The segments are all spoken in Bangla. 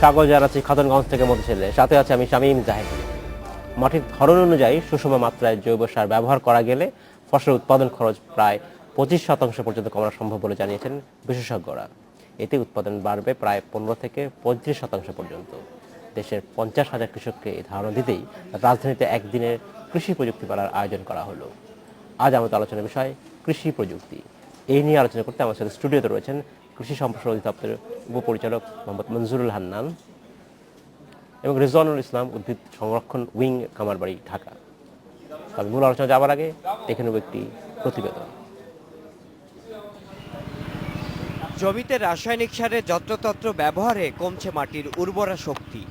স্বাগত জানাচ্ছি খাতুনগঞ্জ থেকে মতিঝিলে। সাথে আছে আমি শামীম জাহিদ। মাটির ধরন অনুযায়ী সুষম মাত্রায় জৈব সার ব্যবহার করা গেলে ফসলের উৎপাদন খরচ প্রায় 25% পর্যন্ত কমানো সম্ভব বলে জানিয়েছেন বিশেষজ্ঞরা। এতে উৎপাদন বাড়বে প্রায় 15 থেকে 35% পর্যন্ত। দেশের 50,000 কৃষককে এই ধারণা দিতেই রাজধানীতে একদিনের কৃষি প্রযুক্তি মেলার আয়োজন করা হলো। আজ আমাদের আলোচনার বিষয় কৃষি প্রযুক্তি। এই নিয়ে আলোচনা করতে আমার সাথে স্টুডিওতে রয়েছেন কৃষি সম্প্রসারণ অধিদপ্তরের উপপরিচালক মোহাম্মদ মনজুরুল হান্নান এবং রিজওয়ানুল ইসলাম, উদ্ভিদ সংরক্ষণ উইং, কামারবাড়ি, ঢাকা। তবে মূল আলোচনা যাওয়ার আগে দেখে নেব একটি প্রতিবেদন। জমিতে রাসায়নিক সারের যত্রতত্র ব্যবহারে কমছে মাটির উর্বরা শক্তি,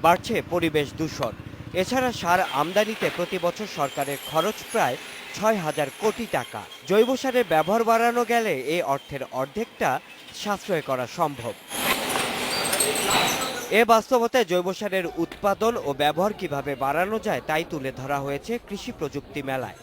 বাড়ছে পরিবেশ দূষণ। এছাড়া সার আমদানিতে প্রতি বছর সরকারের খরচ প্রায় 6,000 কোটি টাকা। জৈব সারের ব্যবহার বাড়ানো গেলে এই অর্থের অর্ধেকটা সাশ্রয় করা সম্ভব। এ বাস্তবতায় জৈব সারের উৎপাদন ও ব্যবহার কিভাবে বাড়ানো যায় তাই তুলে ধরা হয়েছে কৃষি প্রযুক্তি মেলায়।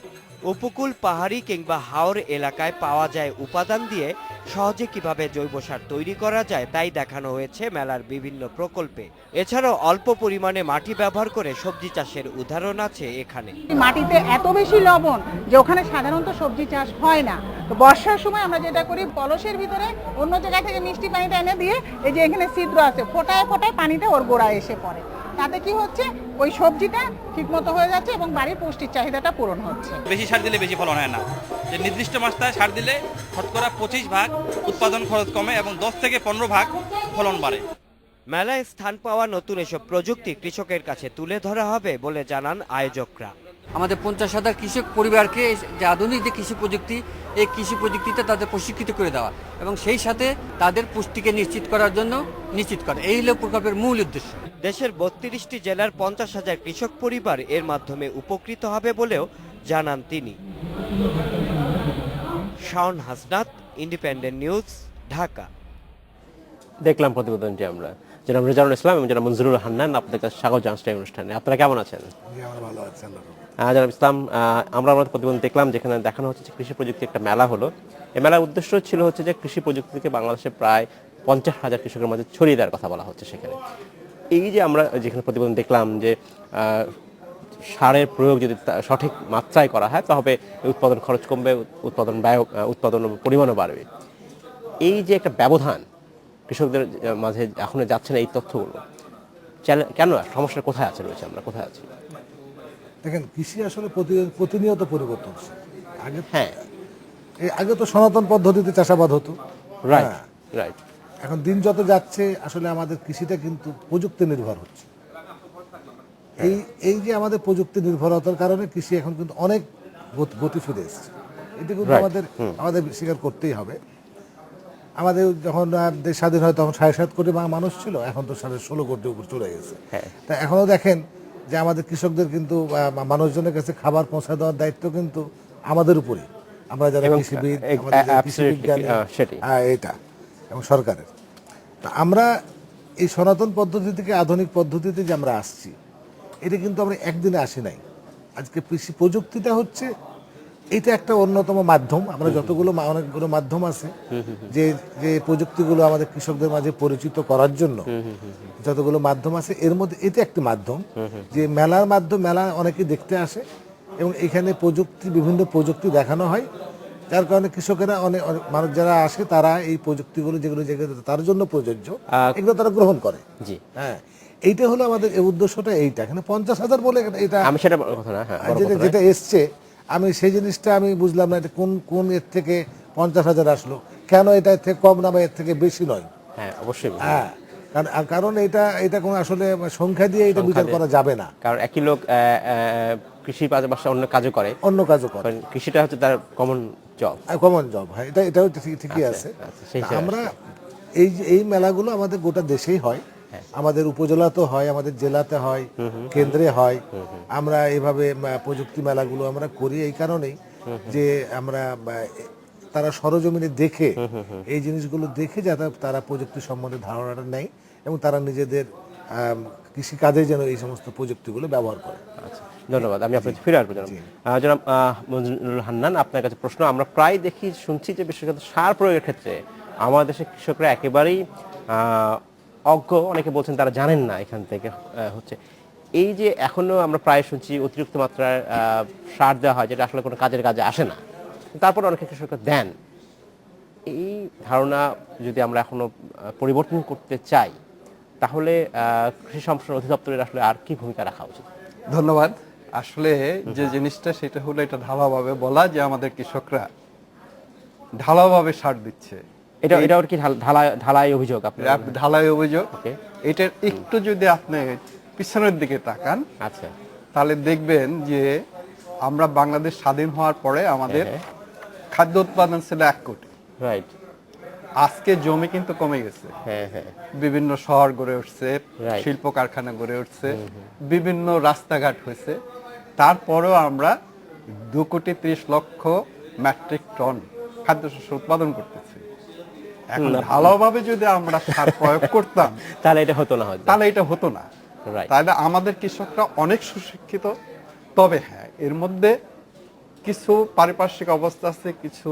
উপকূল, পাহাড়ি কিংবা হাওর এলাকায় পাওয়া যায় উপাদান দিয়ে সহজে কিভাবে জৈব সার তৈরি করা যায় তাই দেখানো হয়েছে মেলার বিভিন্ন প্রকল্পে। এছাড়াও অল্প পরিমাণে মাটি ব্যবহার করে সবজি চাষের উদাহরণ আছে এখানে। মাটিতে এত বেশি লবণ যে ওখানে সাধারণত সবজি চাষ হয় না। তো বর্ষার সময় আমরা যেটা করি, কলসের ভিতরে অন্য জায়গা থেকে মিষ্টি পানিটা এনে দিয়ে এই যে এখানে ছিদ্র আছে, ফোটায় ফোটায় পানিটা ওর গোড়ায় এসে পড়ে। তাতে কি হচ্ছে, ওই সবজিটা ঠিকমতো হয়ে যাচ্ছে এবং বাড়ির পুষ্টির চাহিদাটা পূরণ হচ্ছে। বেশি সার দিলে বেশি ফলন হয় না, যে নির্দিষ্ট মাত্রায় সার দিলে শতকরা 25% উৎপাদন খরচ কমে এবং 10 থেকে 15% ফলন বাড়ে। মেলায় স্থান পাওয়া নতুন এসব প্রযুক্তি কৃষকের কাছে তুলে ধরা হবে বলে জানান আয়োজকরা। আমাদের 50,000 কৃষক পরিবারকে যে আধুনিক যে কৃষি প্রযুক্তি, এই কৃষি প্রযুক্তিতে তাদের প্রশিক্ষিত করে দেওয়া এবং সেই সাথে তাদের পুষ্টিকে নিশ্চিত করার জন্য নিশ্চিত করা, এই হলো প্রকল্পের মূল উদ্দেশ্য। দেশের 32টি জেলার 50,000 কৃষক পরিবার এর মাধ্যমে উপকৃত হবে বলেও জানান তিনি। Shaon Hasnat, independent news, Dhaka. দেখলাম প্রতিবেদনটি আমরা। জনাব রিজওয়ানুল ইসলাম এবং জনাব মনজুরুল হান্নান, আপনাদের কাছে স্বাগত জানাচ্ছি এই অনুষ্ঠানে। আপনারা কেমন আছেন? ভালো আছি। জনাব ইসলাম, আমরা আমাদের প্রতিবেদন দেখলাম যেখানে দেখানো হচ্ছে যে কৃষি প্রযুক্তি একটা মেলা হলো। এই মেলার উদ্দেশ্য ছিল হচ্ছে যে কৃষি প্রযুক্তিকে বাংলাদেশে প্রায় 50,000 কৃষকের মাঝে ছড়িয়ে দেওয়ার কথা বলা হচ্ছে সেখানে। এই যে আমরা যেখানে প্রতিবেদন দেখলাম যে সারের প্রয়োগ যদি সঠিক মাত্রায় করা হয় তবে উৎপাদন খরচ কমবে, উৎপাদন পরিমাণও বাড়বে। এই যে একটা ব্যবধান কৃষকদের মাঝে এখন যাচ্ছে না, এই তথ্যগুলো কেন, সমস্যার কোথায় রয়েছে, আমরা কোথায় আছি? দেখেন, কৃষি আসলে প্রতিনিয়ত পরিবর্তনশীল। হ্যাঁ, আগে তো সনাতন পদ্ধতিতে চাষাবাদ হতো। Right right. এখন দিন যত যাচ্ছে আসলে আমাদের কৃষিটা কিন্তু প্রযুক্তি নির্ভর হচ্ছে। এই যে আমাদের প্রযুক্তি নির্ভরতার কারণে কৃষি এখন কিন্তু অনেক গতি ফিরে এসেছে। এটা কিন্তু আমাদের স্বীকার করতেই হবে। আমাদের যখন দেশ স্বাধীন হয় তখন 7.5 কোটি মানুষ ছিল, এখন তো 16.5 কোটির উপর চলে গেছে। তা এখনো দেখেন যে আমাদের কৃষকদের কিন্তু মানুষজনের কাছে খাবার পৌঁছে দেওয়ার দায়িত্ব কিন্তু আমাদের উপরই, আমরা যারা কৃষিবিদ, এটা এবং সরকারের। তা আমরা এই সনাতন পদ্ধতি থেকে আধুনিক পদ্ধতিতে যে আমরা আসছি, এটা কিন্তু আমরা একদিনে আসি নাই। আজকে কৃষি প্রযুক্তিটা হচ্ছে এটা একটা অন্যতম মাধ্যম। আমরা অনেকগুলো মাধ্যম আছে যে যে প্রযুক্তিগুলো আমাদের কৃষকদের মাঝে পরিচিত করার জন্য যতগুলো মাধ্যম আছে, এর মধ্যে এটা একটি মাধ্যম। যে মেলা অনেকে দেখতে আসে এবং এখানে বিভিন্ন প্রযুক্তি দেখানো হয়, যার কারণে কৃষকেরা অনেক মানুষ যারা আসে তারা এই প্রযুক্তিগুলো যেগুলো তার জন্য প্রযোজ্য, এগুলো তারা গ্রহণ করে। হ্যাঁ, এইটা হলো আমাদের উদ্দেশ্যটা। এইটা এখানে 50,000 বলে এটা যেটা এসছে, আমি সেই জিনিসটা আমি বুঝলাম না, এটা কোন এর থেকে 50,000 আসলো, কেন এটা এর থেকে কম না বা এর থেকে বেশি নয়। হ্যাঁ, অবশ্যই। হ্যাঁ, কারণ এটা কোনো আসলে সংখ্যা দিয়ে এটা বিচার করা যাবে না। কারণ একই লোক কৃষির পাশাপাশি অন্য কাজও করে। কৃষিটা হচ্ছে তার কমন জব। হ্যাঁ, এটাও ঠিকই আছে। আমরা এই মেলাগুলো আমাদের গোটা দেশেই হয়, আমাদের উপজেলাতেও হয়, আমাদের জেলাতে হয়, কেন্দ্রে হয়। আমরা এইভাবে প্রযুক্তি মেলাগুলো আমরা করি এই কারণেই যে আমরা তারা সরজমিনে দেখে এই জিনিসগুলো দেখে যাতে তারা প্রযুক্তি সম্বন্ধে ধারণাটা নেয় এবং তারা নিজেদের কৃষি কাজে যেন এই সমস্ত প্রযুক্তিগুলো ব্যবহার করে। আচ্ছা, ধন্যবাদ। আমি আপনাকে ফিরে আসবো। জনাব মনজুরুল হান্নান, আপনার কাছে প্রশ্ন। আমরা প্রায় শুনছি যে বিশেষত সার প্রয়োগের ক্ষেত্রে আমাদের দেশের কৃষকরা একেবারেই অজ্ঞ, অনেকে বলছেন তারা জানেন না এখান থেকে হচ্ছে। এই যে এখনো আমরা প্রায় শুনছি অতিরিক্ত মাত্রায় সার দেওয়া হয়, যেটা আসলে কোনো কাজে আসে না, তারপর অনেকে কৃষকরা দেন। এই ধারণা যদি আমরা এখনো পরিবর্তন করতে চাই, তাহলে কৃষি সম্প্রসারণ অধিদপ্তরের আসলে আর কি ভূমিকা রাখা উচিত? ধন্যবাদ। আসলে যে জিনিসটা সেটা হলো এটা ঢালাওভাবে বলা যে আমাদের কৃষকরা ঢালাওভাবে সার দিচ্ছে। এটা কি ঢালাই অভিযোগ আপনার? ঢালাই অভিযোগ। ওকে। এটার একটু যদি আপনি পিছনের দিকে তাকান, আচ্ছা, তাহলে দেখবেন যে আমরা বাংলাদেশ স্বাধীন হওয়ার পরে আমাদের খাদ্য উৎপাদন ছিল 1 কোটি। রাইট। আজকে জমি কিন্তু কমে গেছে। হ্যাঁ হ্যাঁ। বিভিন্ন শহর গড়ে উঠছে, Right. শিল্প কারখানা গড়ে উঠছে, বিভিন্ন রাস্তাঘাট হয়েছে, তারপরেও আমরা 2,30,00,000 মেট্রিক টন খাদ্যশস্য উৎপাদন করতেছি। এখন ভালোভাবে যদি আমরা সার প্রয়োগ করতাম তাহলে এটা হতো না হয়তো। তাহলে এটা হতো না। Right. তাহলে আমাদের কৃষকরা অনেক সুশিক্ষিত। তবে হ্যাঁ, এর মধ্যে কিছু পারিপার্শ্বিক অবস্থা আছে, কিছু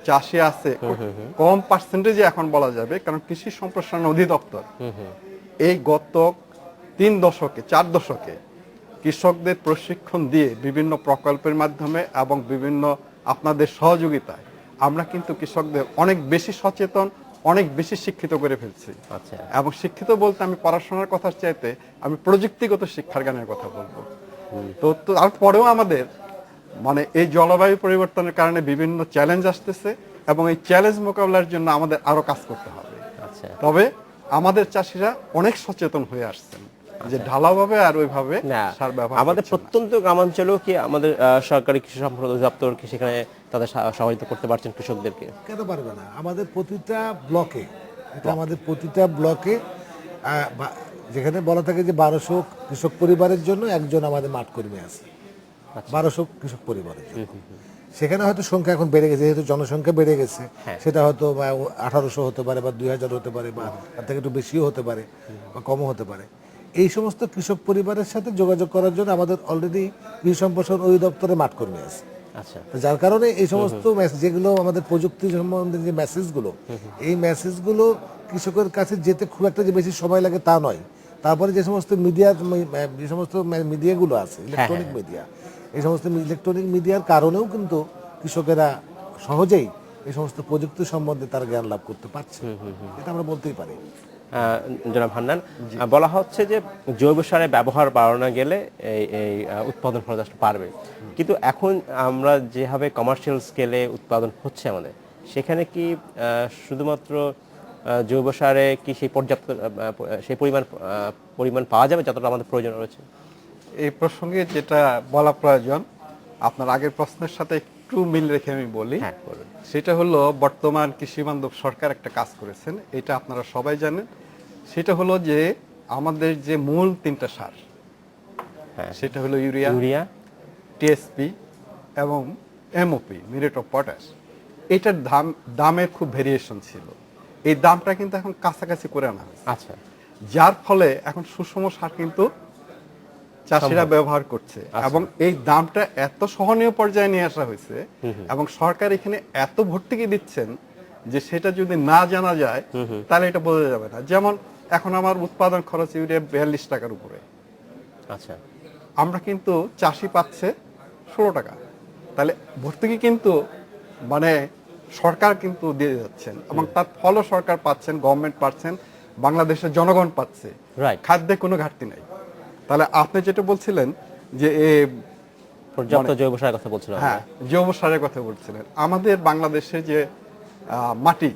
চাষি আছে, কম পার্সেন্টেজে এখন বলা যাবে, কারণ কৃষি সম্প্রসারণ অধিদপ্তর এই গত 3 দশকে 4 দশকে কৃষকদের প্রশিক্ষণ দিয়ে বিভিন্ন প্রকল্পের মাধ্যমে এবং বিভিন্ন আপনাদের সহযোগিতায় আমরা কিন্তু কৃষকদের অনেক বেশি সচেতন, অনেক বেশি শিক্ষিত করে ফেলছি। আচ্ছা। এবং শিক্ষিত বলতে আমি পড়াশোনার কথা চাইতে আমি প্রযুক্তিগত শিক্ষার জ্ঞানের কথা বলবো। তো তারপরেও আমাদের মানে এই জলবায়ু পরিবর্তনের কারণে বিভিন্ন চ্যালেঞ্জ আসতেছে এবং এই চ্যালেঞ্জ মোকাবেলার জন্য আমাদের আরো কাজ করতে হবে। আচ্ছা। তবে আমাদের চাষিরা অনেক সচেতন হয়ে আসছেন যে ঢালাওভাবে আর ওইভাবে না, সার ব্যবহার আমাদের করছে না। প্রত্যন্ত গ্রামাঞ্চলেও কি আমাদের সরকারি কৃষি সম্প্রসারণ অধিদপ্তর কি সেখানে তাদের সহায়তা করতে পারছেন কৃষকদেরকে? কেন পারবে না? আমাদের প্রতিটা ব্লকে, এটা আমাদের প্রতিটা ব্লকে যেখানে বলা থাকে যে 1200 কৃষক পরিবারের জন্য একজন আমাদের মাঠ কর্মী আছে, 1200 কৃষক পরিবারের জন্য। সেখানে হয়তো সংখ্যা এখন বেড়ে গেছে, যেহেতু জনসংখ্যা বেড়ে গেছে, সেটা হয়তো 1800 হতে পারে বা 2000 হতে পারে বা তার থেকে একটু বেশিও হতে পারে বা কমও হতে পারে। এই সমস্ত কৃষক পরিবারের সাথে যোগাযোগ করার জন্য আমাদের অলরেডি কৃষি সম্প্রসারণ অধিদপ্তরে মাঠ কর্মী আছে। আচ্ছা। তো যার কারণে এই সমস্ত যেগুলো আমাদের প্রযুক্তি সম্বন্ধে যে মেসেজগুলো, এই মেসেজগুলো কৃষকের কাছে যেতে খুব একটা যে বেশি সময় লাগে তা নয়। তারপরে যে সমস্ত মিডিয়াগুলো আছে, ইলেকট্রনিক মিডিয়া, এই সমস্ত ইলেকট্রনিক মিডিয়ার কারণেও কিন্তু কৃষকেরা সহজেই এই সমস্ত প্রযুক্তি সম্বন্ধে তার জ্ঞান লাভ করতে পারছে, এটা আমরা বলতেই পারি। জনাব হান্নান, বলা হচ্ছে যে জৈব সারের ব্যবহার বাড়ানো গেলে এই উৎপাদন খরচ আসলে পারবে, কিন্তু এখন আমরা যেভাবে কমার্শিয়াল স্কেলে উৎপাদন হচ্ছে আমাদের, সেখানে কি শুধুমাত্র জৈব সারে কি সেই পর্যাপ্ত সেই পরিমাণ পাওয়া যাবে যতটা আমাদের প্রয়োজন রয়েছে? এই প্রসঙ্গে যেটা বলা প্রয়োজন, আপনার আগের প্রশ্নের সাথে একটু মিল রেখে আমি বলি। হ্যাঁ, বলুন। সেটা হলো বর্তমান কৃষি বান্ধব সরকার একটা কাজ করেছেন, এটা আপনারা সবাই জানেন। সেটা হলো যে আমাদের যে মূল 3টা সার, সেটা হলো ইউরিয়া, টিএসপি এবং এমওপি, মিউরেট অফ পটাশ। এটার দামের খুব ভেরিয়েশন ছিল। এই দামটা কিন্তু এখন কাছাকাছি করে আনা হয়েছে। আচ্ছা। যার ফলে এখন সুষম সার কিন্তু চাষিরা ব্যবহার করছে এবং এই দামটা এত সহনীয় পর্যায়ে নিয়ে আসা হয়েছে এবং সরকার এখানে এত ভর্তুকি দিচ্ছেন যে সেটা যদি না জানা যায় তাহলে এটা বোঝা যাবে না। যেমন এখন আমার উৎপাদন খরচ ইউরিয়া 42 টাকার উপরে। আচ্ছা। আমরা কিন্তু চাষি পাচ্ছে 16 টাকা। তাহলে ভর্তুকি কিন্তু মানে সরকার কিন্তু দিয়ে যাচ্ছেন এবং তার ফলও সরকার পাচ্ছেন, গভর্নমেন্ট পাচ্ছেন, বাংলাদেশের জনগণ পাচ্ছে। খাদ্যে কোনো ঘাটতি নাই। তাহলে আপনি যেটা বলছিলেন যে পর্যাপ্ত জৈব সারের কথা বলছিলেন। হ্যাঁ, জৈব সারের কথা বলছিলেন। আমাদের বাংলাদেশের যে মাটি,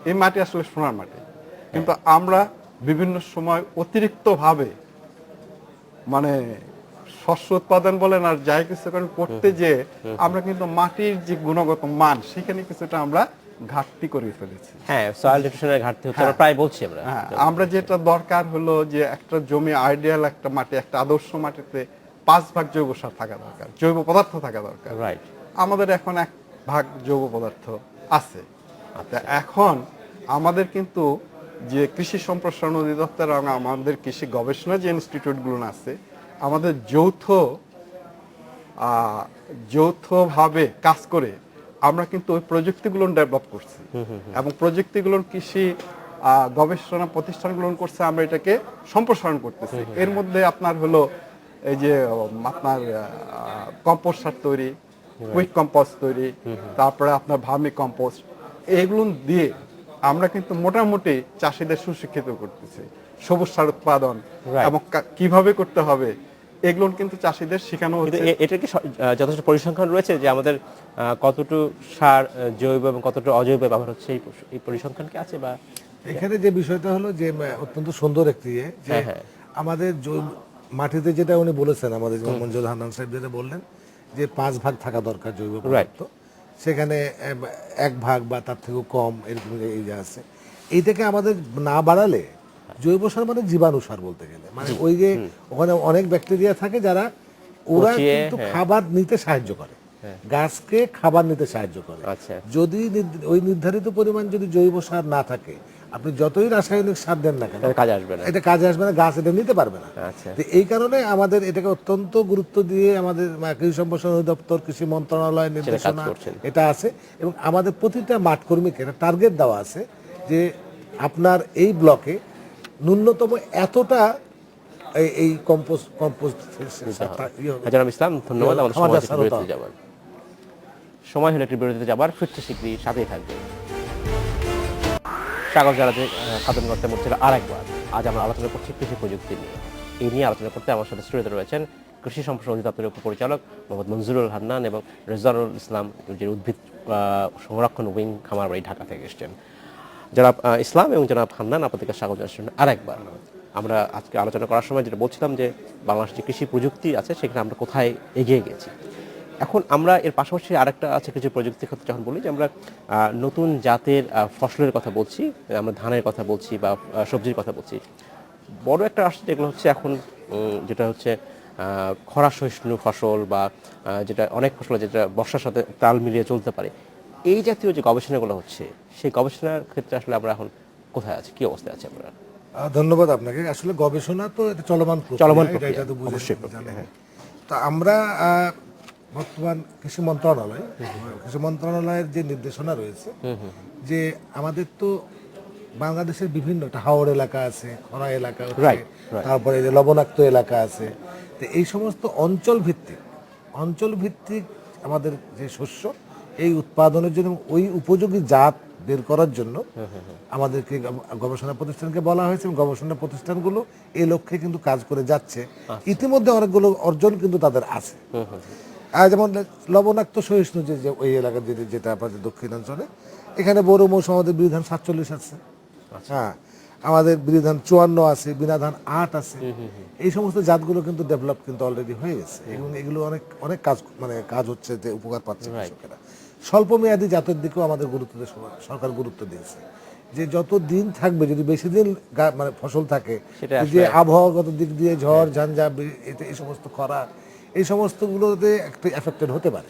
এই মাটি আসলে সোনার মাটি, কিন্তু আমরা বিভিন্ন সময় অতিরিক্তভাবে মানে শস্য উৎপাদন বলেন আর যাই কিছু করতে যে আমরা কিন্তু মাটির যে গুণগত মান সেখানে কিছুটা আমরা ঘাটতি করে ফেলেছি। হ্যাঁ, সয়েল নিউট্রিশনের ঘাটতি হচ্ছে, আমরা প্রায় বলছি আমরা। হ্যাঁ, আমরা যেটা দরকার হলো যে একটা জমি আইডিয়াল একটা মাটি, একটা আদর্শ মাটিতে 5 ভাগ জৈব সার থাকা দরকার, জৈব পদার্থ থাকা দরকার। রাইট। আমাদের এখন 1 ভাগ জৈব পদার্থ আছে। এখন আমাদের কিন্তু যে কৃষি সম্প্রসারণ অধিদপ্তর এবং আমাদের কৃষি গবেষণা যে ইনস্টিটিউটগুলো আছে, আমাদের যৌথভাবে কাজ করে আমরা কিন্তু ওই প্রযুক্তিগুলো ডেভেলপ করছি এবং প্রযুক্তিগুলো কৃষি গবেষণা প্রতিষ্ঠান গ্রহণ করছে, আমরা এটাকে সম্প্রসারণ করতেছি। এর মধ্যে আপনার হলো এই যে আপনার কম্পোস্ট সার তৈরি, কুইক কম্পোস্ট তৈরি, তারপরে আপনার ভার্মি কম্পোস্ট, এগুলো দিয়ে আমরা কিন্তু মোটামুটি চাষিদের সুশিক্ষিত করতেছি। সবুজ সার উৎপাদন এবং কিভাবে করতে হবে এগুলো কিন্তু চাষিদের শেখানো হচ্ছে। এটা কি যথেষ্ট পরিসংখ্যান রয়েছে যে আমাদের কতটুকু সার জৈব এবং কতটুকু অজৈব ব্যবহার হচ্ছে, এই পরিসংখ্যান কি আছে? বা এখানে যে বিষয়টা হলো যে অত্যন্ত সুন্দর একটি যে আমাদের মাটিতে যেটা উনি বলেছেন, আমাদের মঞ্জুর হান্নান সাহেব যেটা বললেন যে 5 ভাগ থাকা দরকার জৈব পদার্থ, সেখানে 1 ভাগ বা তার থেকেও কম এরকম এই যে আছে। এইটাকে আমাদের না বাড়ালে, জৈব সার মানে জীবাণু সার বলতে গেলে, মানে ওই যে ওখানে অনেক ব্যাকটেরিয়া থাকে যারা ওরা কিন্তু খাবার নিতে সাহায্য করে, গাছকে খাবার নিতে সাহায্য করে। যদি ওই নির্ধারিত পরিমাণ যদি জৈব সার না থাকে, আপনি যতই রাসায়নিক সার দেন না কেন কাজে আসবে না, এটা কাজে আসবে না, গাছ এটা নিতে পারবে না। তো এই কারণে আমাদের এটাকে অত্যন্ত গুরুত্ব দিয়ে আমাদের কৃষি সম্প্রসারণ অধিদপ্তর, কৃষি মন্ত্রণালয়ের নির্দেশনা এটা আছে, এবং আমাদের প্রতিটা মাঠ কর্মীকে এটা টার্গেট দেওয়া আছে যে আপনার এই ব্লকে ন্যূনতম এতটা এই কম্পোস্ট ইসলাম, ধন্যবাদ। সময় হলে একটি বিরতিতে যাবার, ফিরতে শীঘ্রই, সাথেই থাকবে। স্বাগত জানাতে সাধন করতে হচ্ছিল আরেকবার। আজ আমরা আলোচনা করছি কৃষি প্রযুক্তি নিয়ে। এই নিয়ে আলোচনা করতে আমার সাথে স্টুডিওতে রয়েছেন কৃষি সম্প্রসারণ অধিদপ্তরের উপপরিচালক মোহাম্মদ মঞ্জুরুল হান্নান এবং রেজাউল ইসলাম, যে উদ্ভিদ সংরক্ষণ উইং, খামারবাড়ি, ঢাকা থেকে এসেছেন। জনাব ইসলাম এবং জনাব হান্নান, আপনাদেরকে স্বাগত জানাচ্ছেন আরেকবার। আমরা আজকে আলোচনা করার সময় যেটা বলছিলাম যে বাংলাদেশের যে কৃষি প্রযুক্তি আছে সেখানে আমরা কোথায় এগিয়ে গেছি। এখন আমরা এর পাশাপাশি আরেকটা আছে কিছু প্রযুক্তির ক্ষেত্রে যখন বলি যে আমরা নতুন জাতের ফসলের কথা বলছি, আমরা ধানের কথা বলছি বা সবজির কথা বলছি, বড় একটা আসছে যেগুলো হচ্ছে এখন যেটা হচ্ছে খরা সহিষ্ণু ফসল বা যেটা অনেক ফসল যেটা বর্ষার সাথে তাল মিলিয়ে চলতে পারে, এই জাতীয় যে গবেষণাগুলো হচ্ছে সেই গবেষণার ক্ষেত্রে আসলে আমরা এখন কোথায় আছি, কি অবস্থায় আছে আমরা? ধন্যবাদ আপনাকে। আসলে গবেষণা তো এটা চলমান প্রক্রিয়া, অবশ্যই। তা আমরা বর্তমান কৃষি মন্ত্রণালয়ের যে নির্দেশনা রয়েছে যে আমাদের তো বাংলাদেশের বিভিন্ন একটা হাওড় এলাকা আছে, খরা এলাকা আছে, তারপরে যে লবণাক্ত এলাকা আছে। তো এই সমস্ত অঞ্চল ভিত্তিক আমাদের যে শস্য, এই উৎপাদনের জন্য ওই উপযোগী জাত বের করার জন্য আমাদেরকে গবেষণা প্রতিষ্ঠানকে বলা হয়েছে, এবং গবেষণা প্রতিষ্ঠানগুলো এই লক্ষ্যে কিন্তু কাজ করে যাচ্ছে। ইতিমধ্যে অনেকগুলো অর্জন কিন্তু তাদের আছে। যেমন লবণাক্ত সহিষ্ণু যে ওই এলাকার যেটা আপনাদের দক্ষিণাঞ্চলে, এখানে বড় মৌসুম আমাদের বিধান 47 আছে, হ্যাঁ, আমাদের বিধান 54 আছে, বিনাধান 8 আছে। এই সমস্ত জাতগুলো কিন্তু ডেভেলপ কিন্তু অলরেডি হয়ে গেছে, এবং এগুলো অনেক কাজ হচ্ছে, যে উপকার পাচ্ছে কৃষকেরা। স্বল্প মেয়াদী জাতের দিকেও আমাদের সরকার গুরুত্ব দিয়েছে, যে যত দিন থাকবে, যদি বেশি দিন মানে ফসল থাকে, যে আবহাওয়াগত দিক দিয়ে ঝড় ঝঞ্ঝা, এই সমস্ত খরা, এই সমস্তগুলোতে একটা এফেক্টেড হতে পারে।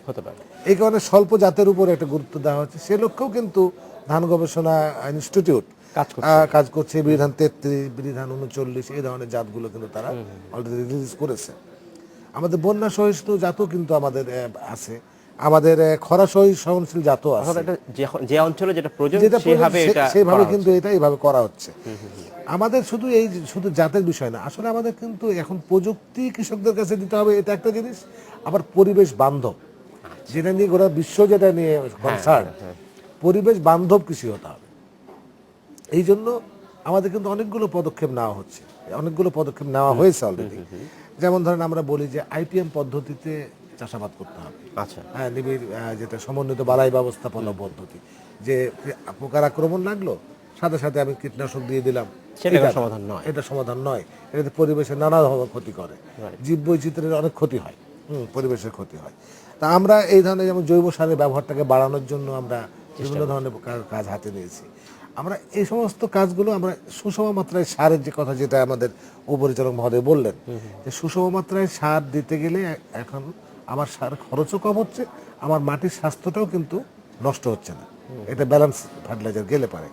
এই কারণে স্বল্প জাতের উপর একটা গুরুত্ব দেওয়া হচ্ছে। সে লক্ষ্যেও কিন্তু ধান গবেষণা ইনস্টিটিউট কাজ করছে। বিধান 33, বিধান 39, এই ধরনের জাতগুলো কিন্তু তারা অলরেডি রিলিজ করেছে। আমাদের বন্যা সহিষ্ণু জাতও কিন্তু আমাদের আছে, আমাদের খরা সহনশীল জাতও আছে। যে অঞ্চলে যেটা প্রয়োজন সেইভাবে কিন্তু এটা এইভাবে করা হচ্ছে। আমাদের শুধু জাতের বিষয় না, আসলে আমাদের কিন্তু এখন প্রযুক্তি কৃষকদের কাছে দিতে হবে, এটা একটা জিনিস। আবার পরিবেশ বান্ধব, যেটা নিয়ে গোটা বিশ্ব যেটা নিয়ে কনসার্ন, পরিবেশ বান্ধব কৃষি হতে হবে। এই জন্য আমাদের কিন্তু অনেকগুলো পদক্ষেপ নেওয়া হয়েছে অলরেডি। যেমন ধরেন আমরা বলি যে IPM পদ্ধতিতে চাষাবাদ করতে হবে। হ্যাঁ, নিবিড় যেটা সমন্বিত বালাই ব্যবস্থাপনা পদ্ধতি, যে পোকার আক্রমণ লাগলো, সাথে সাথে আমি কীটনাশক দিয়ে দিলাম, এটা সমাধান নয়। এটাতে পরিবেশের নানা ধরনের ক্ষতি করে, জীব বৈচিত্র্যের অনেক ক্ষতি হয়, পরিবেশের ক্ষতি হয়। তা আমরা এই ধরনের যেমন জৈব সারের ব্যবহারটাকে বাড়ানোর জন্য আমরা বিভিন্ন ধরনের কাজ হাতে নিয়েছি। আমরা এই সমস্ত কাজগুলো আমরা সুষম মাত্রায় সারের যে কথা, যেটা আমাদের উপপরিচালক মহোদয় বললেন, যে সুষম মাত্রায় সার দিতে গেলে এখন আমার সার খরচও কম হচ্ছে, আমার মাটির স্বাস্থ্যটাও কিন্তু নষ্ট হচ্ছে না। এটা ব্যালেন্স ফার্টিলাইজার গেলে পারে।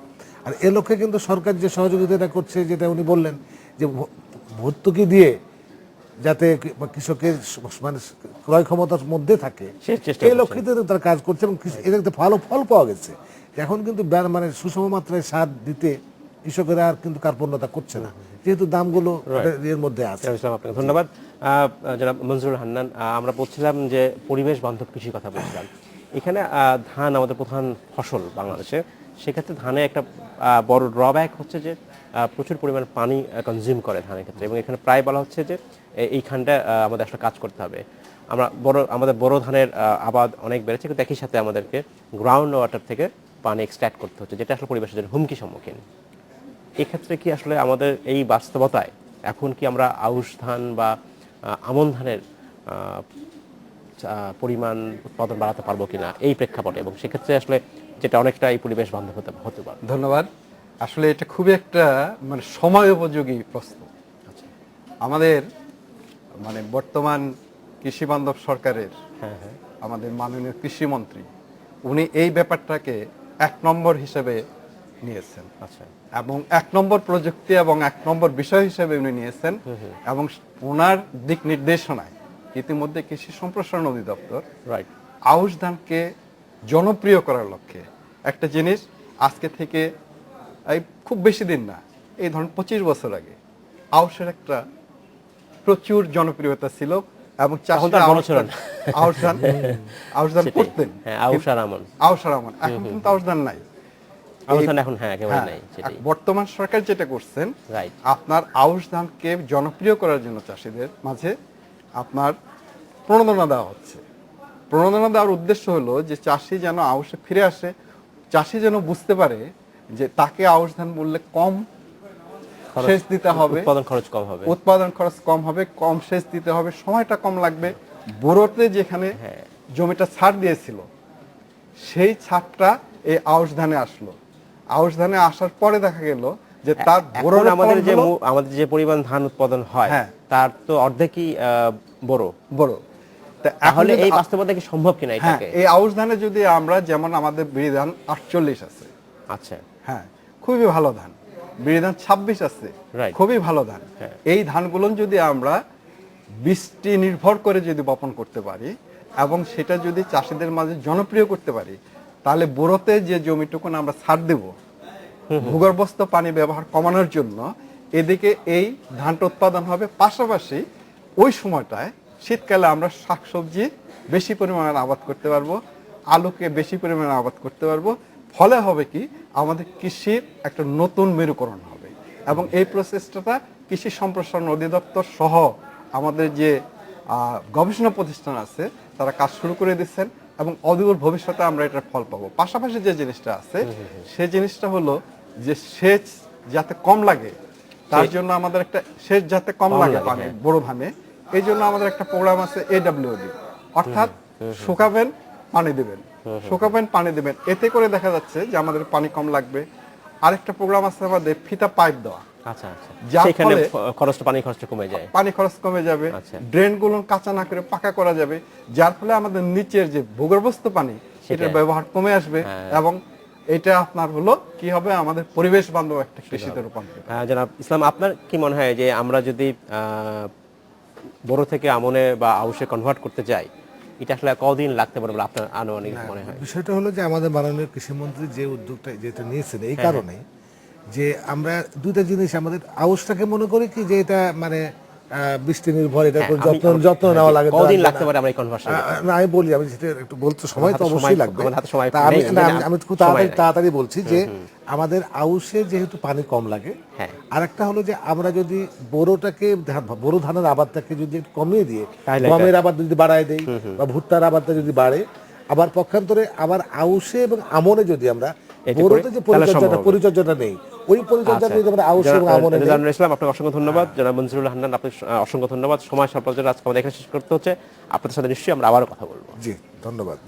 আর এ লক্ষ্যে কিন্তু সরকার যে সহযোগিতাটা করছে, যেটা উনি বললেন যে ভর্তুকি দিয়ে যাতে কৃষকের মানে ক্রয় ক্ষমতার মধ্যে থাকে, এই লক্ষ্যে তারা কাজ করছে, এবং এটাতে ভালো ফল পাওয়া গেছে। এখন কিন্তু মানে সুষম মাত্রায় সার দিতে কৃষকেরা আর কিন্তু কার্পণ্যতা করছে না, যেহেতু দামগুলো এর মধ্যে আছে। ইসলাম, আপনাকে ধন্যবাদ। জনাব মনজুরুল হান্নান, আমরা বলছিলাম যে পরিবেশ বান্ধব কৃষির কথা বলছিলাম। এখানে ধান আমাদের প্রধান ফসল বাংলাদেশে, সেক্ষেত্রে ধানে একটা বড় ড্রব্যাক হচ্ছে যে প্রচুর পরিমাণ পানি কনজিউম করে ধানের ক্ষেত্রে, এবং এখানে প্রায় বলা হচ্ছে যে এইখানটা আমাদের আসলে কাজ করতে হবে। আমাদের বড় ধানের আবাদ অনেক বেড়েছে, কিন্তু একই সাথে আমাদেরকে গ্রাউন্ড ওয়াটার থেকে পানি এক্সট্র্যাক্ট করতে হচ্ছে, যেটা আসলে পরিবেশের জন্য হুমকি সম্মুখীন। এক্ষেত্রে কি আসলে আমাদের এই বাস্তবতায় এখন কি আমরা আউশ ধান বা আমন ধানের পরিমাণ উৎপাদন বাড়াতে পারবো কিনা এই প্রেক্ষাপটে, এবং সেক্ষেত্রে আসলে যেটা অনেকটা এই পরিবেশ বান্ধব হতে পারে? ধন্যবাদ। আসলে এটা খুবই একটা মানে সময় উপযোগী প্রশ্ন। আমাদের মানে বর্তমান কৃষি বান্ধব সরকারের আমাদের মাননীয় কৃষিমন্ত্রী উনি এই ব্যাপারটাকে 1 নম্বর হিসেবে নিয়েছেন। আচ্ছা, এবং 1 নম্বর প্রযুক্তি এবং 1 নম্বর বিষয় হিসেবে উনি নিয়েছেন, এবং ওনার দিক নির্দেশনায় ইতিমধ্যে কৃষি সম্প্রসারণ অধিদপ্তর রাইট আউশ ধানকে জনপ্রিয় করার লক্ষ্যে একটা জিনিস আজকে থেকে এই খুব বেশি দিন না, এই ধরুন 25 বছর আগে আউশের একটা প্রচুর জনপ্রিয়তা ছিল, এবং চাষিরা আউশ ধান করতেন। আউশ আর আমন, এখন কিন্তু আউশ ধান নাই। এখন একেবারে নাই। বর্তমান সরকার যেটা করছেন, আপনার আউশ ধানকে জনপ্রিয় করার জন্য চাষিদের মাঝে আপনার প্রণোদনা দেওয়া হচ্ছে। প্রণোদনা দেওয়ার উদ্দেশ্য হলো যে চাষি যেন আউশে ফিরে আসে, চাষি যেন বুঝতে পারে যে তাকে আউশ ধান বললে কম সেচ দিতে হবে, উৎপাদন খরচ কম হবে, কম সেচ দিতে হবে, সময়টা কম লাগবে। বোরোতে যেখানে জমিটা ছাড় দিয়েছিল সেই ছাড়টা এই আউশ ধানে আসলো। আউশ ধানে আসার পরে দেখা গেল যে তার আমাদের যে পরিমাণ ধান উৎপাদন হয় তার তো অর্ধেকই বড়। তাহলে এই বাস্তবতা কি সম্ভব কিনা এটাকে? এই আউশ ধানে যদি আমরা যেমন আমাদের বিড়ি ধান 48 আছে, আচ্ছা, হ্যাঁ খুবই ভালো ধান। বিড়ি ধান 26 আছে, খুবই ভালো ধান। এই ধানগুলো যদি আমরা বৃষ্টি নির্ভর করে যদি বপন করতে পারি এবং সেটা যদি চাষিদের মাঝে জনপ্রিয় করতে পারি, তাহলে বোরোতে যে জমিটুকু আমরা ছাড় দেব ভূগর্ভস্থ পানি ব্যবহার কমানোর জন্য, এদিকে এই ধানটা উৎপাদন হবে, পাশাপাশি ওই সময়টায় শীতকালে আমরা শাকসবজি বেশি পরিমাণে আবাদ করতে পারবো, আলুকে বেশি পরিমাণে আবাদ করতে পারবো। ফলে হবে কি, আমাদের কৃষির একটা নতুন মেরুকরণ হবে। এবং এই প্রচেষ্টাটা কৃষি সম্প্রসারণ অধিদপ্তর সহ আমাদের যে গবেষণা প্রতিষ্ঠান আছে তারা কাজ শুরু করে দিচ্ছেন, এবং অদূর ভবিষ্যতে আমরা এটার ফল পাবো। পাশাপাশি যে জিনিসটা আছে সেই জিনিসটা হলো যে সেচ যাতে কম লাগে, তার জন্য আমাদের একটা সেচ যাতে কম লাগে পানি বড় ধানে, এই জন্য আমাদের একটা প্রোগ্রাম আছে AWD, অর্থাৎ শুকাবেন পানি দেবেন, শুকাবেন পানি দেবেন। এতে করে দেখা যাচ্ছে যে আমাদের পানি কম লাগবে। আরেকটা প্রোগ্রাম আছে আমাদের ফিতা পাইপ দেওয়া, পানি খরচ কমে যাবে, ড্রেন গুলো কাঁচা না করে পাকা করা যাবে, যার ফলে আমাদের নিচের যে ভূগর্ভস্থ পানি সেটার ব্যবহার কমে আসবে, এবং এটা আপনার হলো কি হবে, আমাদের পরিবেশ বান্ধব একটা কৃষিতে রূপান্তর। জনাব ইসলাম, আপনার কি মনে হয় যে আমরা যদি বড় থেকে আমনে বা আউশে কনভার্ট করতে যাই, এটা আসলে কতদিন লাগতে পারে বলে আপনার আনুমানিক মনে হয়? বিষয়টা হলো যে আমাদের মাননীয় কৃষিমন্ত্রী যে উদ্যোগটা যেটা নিয়েছেন এই কারণে যে আমরা দুইটা জিনিস, আমাদের আউশটাকে মনে করি কি যে এটা মানে বৃষ্টি নির্ভর, এটা যত্ন নেওয়া লাগে। কতদিন লাগতে পারে আমরা এই কনভার্সন? না আমি বলি, আমি যেটা একটু বলতে সময় তো অবশ্যই লাগবে, আমি খুব তাড়াতাড়ি বলছি যে আমাদের আউশে যেহেতু পানি কম লাগে, আরেকটা হলো যে আমরা যদি বোরো ধানের আবাদটাকে যদি একটু কমিয়ে দিয়ে গমের আবাদ যদি বাড়ায় দেই বা ভুট্টার আবাদটা যদি বাড়ে, আবার পক্ষান্তরে আবার আউশে এবং আমনে যদি আমরা বোরোতে যে পরিচর্যাটা নেই, ওই পরিচর্যা যদি আমরা আউশ এবং আমনে নেই। ইসলাম, আপনাকে অসংখ্য ধন্যবাদ। জনাব মনজুরুল হান্নান, আপনাকে অসংখ্য ধন্যবাদ। সময় স্বল্পতার জন্য আজকে আমাদের এখানে শেষ করতে হচ্ছে। আপনাদের সাথে নিশ্চয়ই আমরা আবারও কথা বলবো। জি, ধন্যবাদ।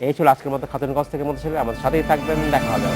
এই ছিল আজকের মতো খাতুনগঞ্জ থেকে মতো ছিল। আমাদের সাথেই থাকবেন, দেখা হবে।